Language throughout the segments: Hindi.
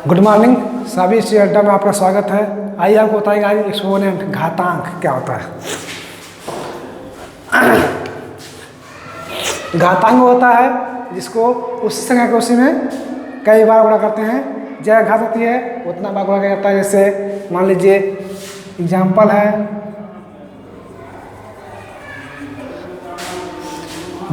गुड मॉर्निंग सभी स्टूडेंटों में आपका स्वागत है। आइए आपको बताएंगे आज एक्सपोनेंट घातांक क्या होता है। घातांक होता है जिसको उस संख्या को उसी में कई बार गुणा करते हैं। जगह घात होती है उतना बार गुणा किया जाता है। जैसे मान लीजिए एग्जाम्पल है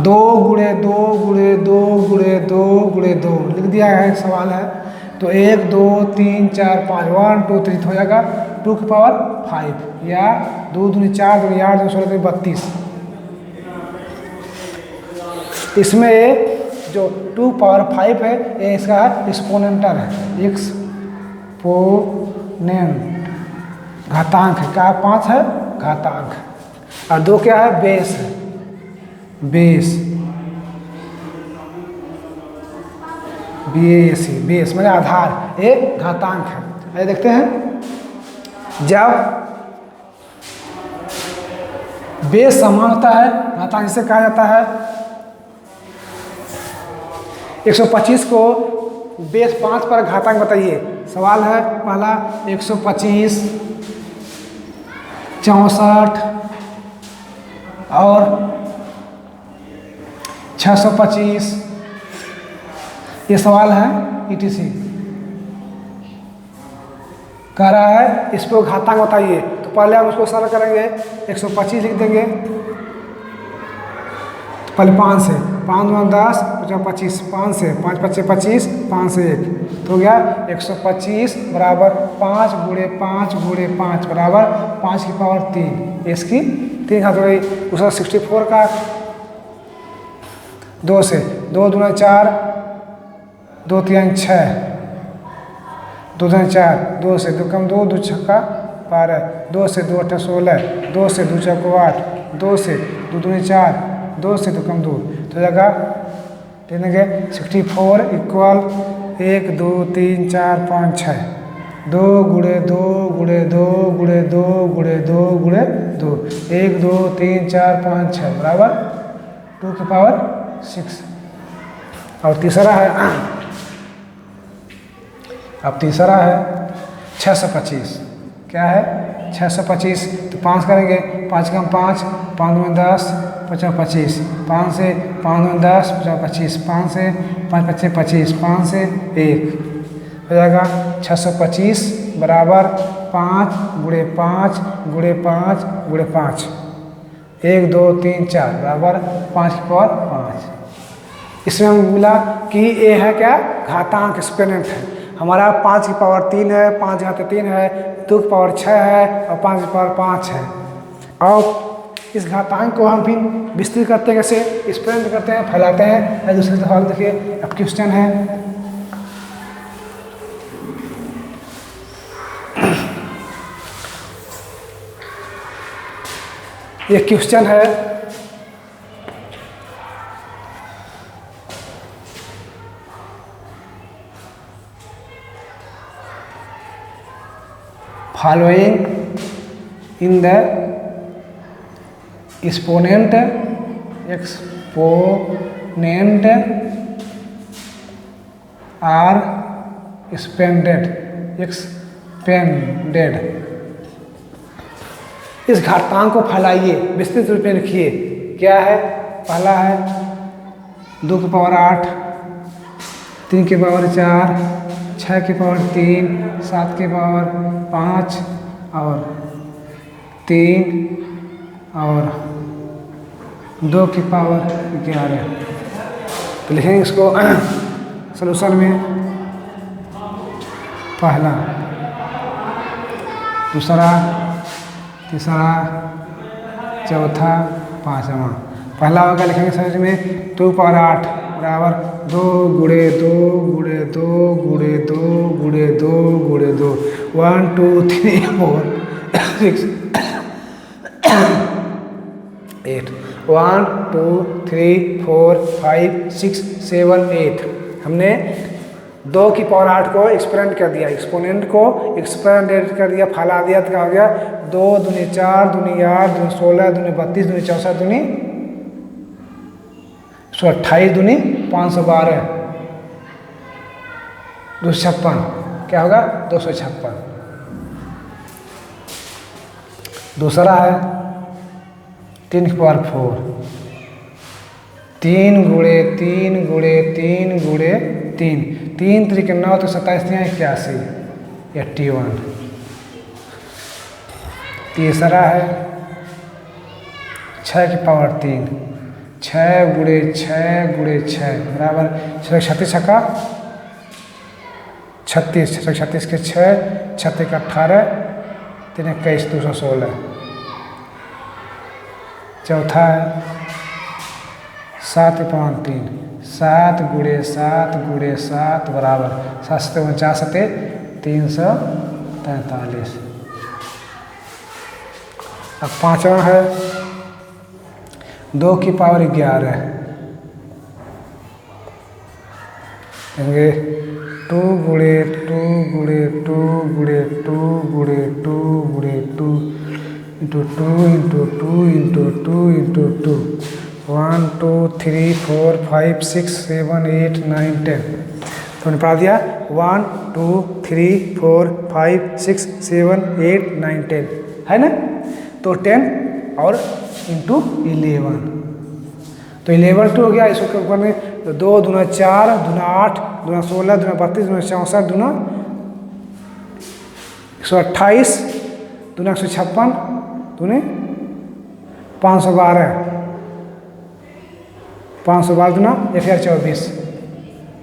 2 गुणे 2 गुणे 2 गुणे 2 गुणे 2 लिख दिया है। सवाल है तो 1 2 3 4 5 1 2 3 हो जाएगा 2 की पावर 5 या 2 दूनी 4 दूनी 8 दूनी 16 दूनी 32। इसमें जो 2 पावर 5 है ये इसका एक्सपोनेंटल है, एक्सपोनेंट घातांक है। क्या 5 है घातांक और 2 क्या है बेस है, बेस बेस माने आधार, एक घातांक है। ये देखते हैं जब बेस समान होता है घातांक जिसे कहा जाता है। 125 को बेस 5 पर घातांक बताइए। सवाल है पहला 125 64 और 625 ये सवाल है ETC कह रहा है इस पर घातांक बताइए। तो पहले हम उसको सरल करेंगे, 125 लिख देंगे तो पहले 5 से 5 2 10 25 5 से 5 5 25 5 से 1 तो हो गया 125 बराबर 5 गुणे 5 गुणे 5 बराबर 5 की पावर 3। इसकी 3 घात हो गई। दूसरा 64 का 2 से 2 दूना 4 2 3 6 2 3 4 2 से 2 कम 2 2 छक्का 12 2 से 2 8 16 2 से 2 चौको 8 2 से 2 दूनी 4 2 से 2 कम 2 तो जगह देंगे 64 इक्वल 1 2 3 4 5 6 2 गुणे 2 गुणे 2 गुणे 2 गुणे 2 गुणे 2 1 2 3 4 5 6 बराबर 2 की पावर 6। और तीसरा है अब तीसरा है 625। क्या है 625 तो 5 करेंगे 5 कम 5 5 में 10 55 25 5 से 5 में 10 55 25 5 से 5 25 25 5 से 1 हो जाएगा 625 बराबर 5 गुणे 5 गुणे 5 गुणे 5 1 2 3 4 बराबर 5 की पावर 5। इसमें हमें मिला कि ये है क्या घातांक एक्सपोनेंट है हमारा। 5 की पावर 3 है, 5 घात 3 है, 2 की पावर 6 है और 5 की पावर 5 है। और इस घातांक को हम फिर विस्तृत करते हैं, कैसे एक्सपेरिमेंट करते हैं, फैलाते हैं। दूसरे सवाल देखिए अब क्वेश्चन है ये क्वेश्चन है following in the exponent are expanded इस घातांक को फैलाइए, विस्तृत रूप में लिखिए। क्या है पहला है 2 की पावर 8 3 की पावर 4 6 की पावर 3 7 की पावर 5 और 3 और 2 की पावर 11। तो लिखेंगे इसको सॉल्यूशन में पहला दूसरा तीसरा चौथा पाँचवा। पहला होगा लिखेंगे समझ में 2 पावर 8 बराबर 2 गुणे 2 गुणे 2 गुणे 2 गुणे 2 गुणे 2 1 2 3 4 6 8 1 2 3 4 5 6 7 8। हमने 2 की पावर 8 को एक्सपेरिमेंट कर दिया, एक्सपोनेंट को एक्सपेरिमेंट कर दिया, फैला दिया तो क्या हो गया 2 दूनी 4 दूनी 8 दूनी 16 दूनी 32 दूनी 64 दूनी 28 दूनी 512 256 क्या होगा 256। दूसरा है 3 की पावर 4, 3 गुणे 3 गुणे 3 गुणे 3, 3 3 के 9 तो 27 81, 81। तीसरा है 6 की पावर 3, 6 गुणे 6 गुणे 6 बराबर 36 छक्का 36, 36 के 6, 36 का 18, 3 21 216। चौथा है 7 की पावर 3, 7 गुणे 7 गुणे 7 बराबर 7 सत्ते 49 सत्ते 343। अब पांचवा है 2 की पावर 11, कहेंगे 2 गुणे 2 गुणे 2 गुणे 2 गुणे 2 गुणे 2 इंटू 2 इंटू 2 इंटू 2 इंटू 2, 1 2 3 4 5 6 7 8 9 10। तो हमने पढ़ा दिया 1 2 3 4 5 6 7 8 9 10 है ना। तो 10 और इंटू 11, तो 11 2 हो गया। इसको क्या करने, तो 2 दूना 4 दूना 8 दूना 16 दूना 32 दूना 64 दूना 128 दूना 156 दूने 512, 512 दूना 1024,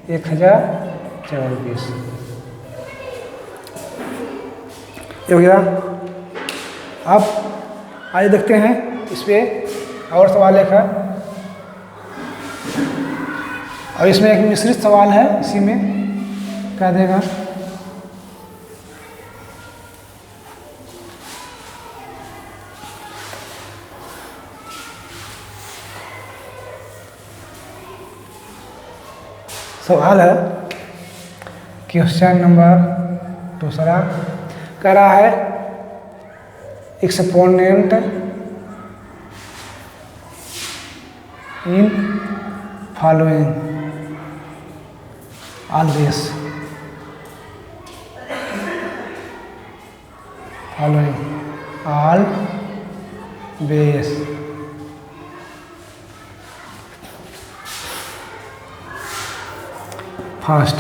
1024 ये हो गया। अब आइए देखते हैं इस पे और सवाल एक है, और इसमें एक मिश्रित सवाल है। इसी में क्या देगा, सवाल है क्वेश्चन नंबर दूसरा, कह रहा है exponent in following always, following always. First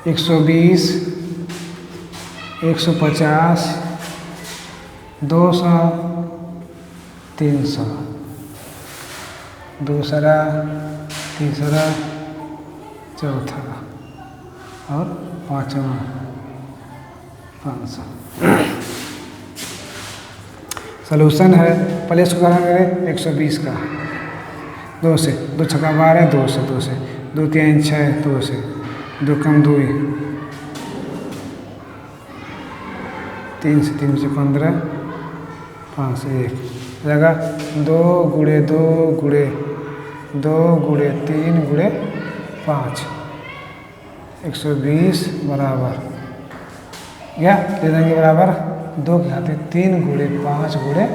120, 150, 200, 300। दूसरा, तीसरा, चौथा और पांचवा 500। सलूशन है, पहले इसको करेंगे 120 का, 2 से 2 छक्का 12, 2 से 2 से 2 3 6, 2 से 2 कम 2, 3 से 3 से 15, 5 से 1 रहेगा 2 गुणे 2 गुणे 2 गुणे 3 गुणे 5, 120 बराबर या दे देंगे बराबर 2 के खाते 3 गुणे 5 गुणे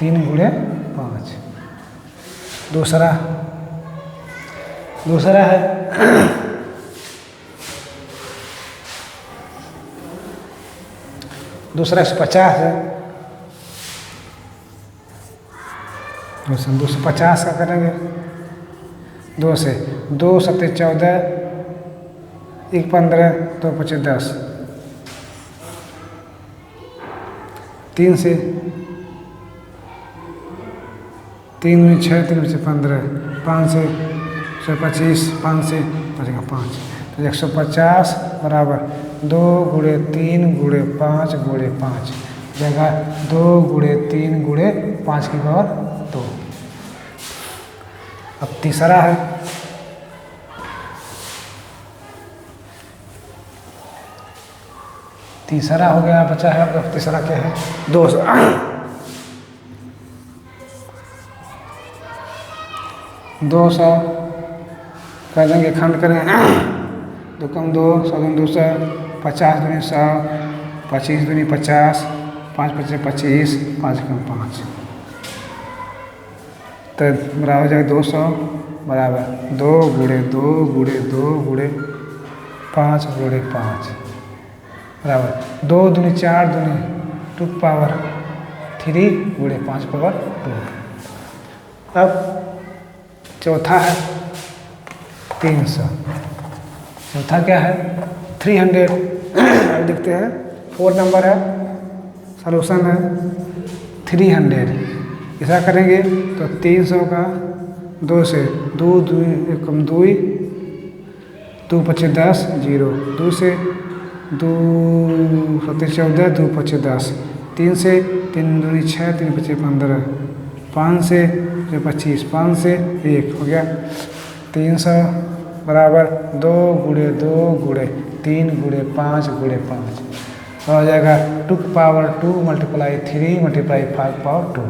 3 गुणे 5। दूसरा है दूसरा 150 है, 250 का करेंगे 2 से 2 सत्ते 14, 1 15, 2 5 10, 3 से 3 में 6, 3 से 15, 5 से 125, 5 से 5, तो 150 बराबर 2 गुणे 3 गुणे 5 गुणे 5 जगह 2 गुणे 3 गुणे 5 की पावर 2। अब तीसरा है तीसरा हो गया, बचा है आपका तीसरा क्या है 200 कर देंगे, खंड करें 2 कम 2, 100 200, 50 दूनी 100, 25 दूनी 50, 5 5 25, 5 कम 5, तो बराबर हो जाएगा 200 बराबर 2 गुणे 2 गुणे 2 गुणे 5 गुणे 5 बराबर 2 दूनी 4 दूनी 2 पावर 3 गुणे 5 पावर 2। अब चौथा है 300। चौथा क्या है 300। अब देखते हैं 4 नंबर है, सॉल्यूशन है 300। ऐसा करेंगे तो 300 का 2 से 2 कम 2 2 पचे 10 0, 2 से 2 7 14 2 पचे 10, 3 से 3 दूनी 6 3 पचे 15, 5 से 25, 5 से 1 हो गया। 300 बराबर 2 गुणे 2 गुणे 3 गुणे 5 गुणे 5 हो जाएगा 2 पावर 2 मल्टीप्लाई 3 मल्टीप्लाई 5 पावर 2।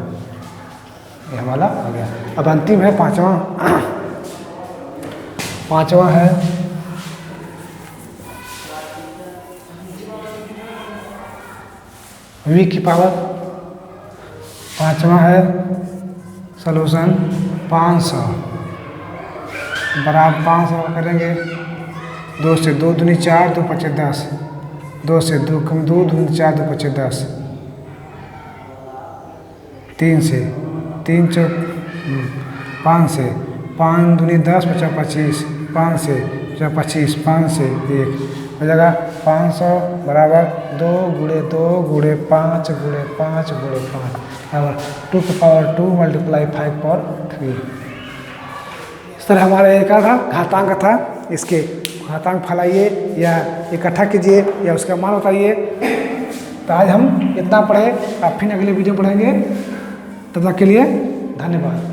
ये हमारा हो गया। अब अंतिम है पांचवा। पांचवा है v की पावर। पांचवा है सॉल्यूशन 500 बराबर 500 करेंगे 2 से 2 दूनी 4 2 पचे 10, 2 से 2 कम 2 दूनी 4 2 पचे 10, 3 से 3 चौक 5 से 5 दूनी 10 पचा 25, 5 से 25, 5 से 1 हो जाएगा 500 बराबर 2 गुणे 2 गुणे 5 गुणे 5 गुणे 5 बराबर 2 की पावर 2 मल्टीप्लाई 5 पावर 3। इस तरह हमारा एक था घातांक था। इसके घातांक फैलाइए या इकट्ठा कीजिए या उसका मान बताइए। तो आज हम इतना पढ़े, आप फिर अगले वीडियो पढ़ेंगे। तब तक के लिए धन्यवाद।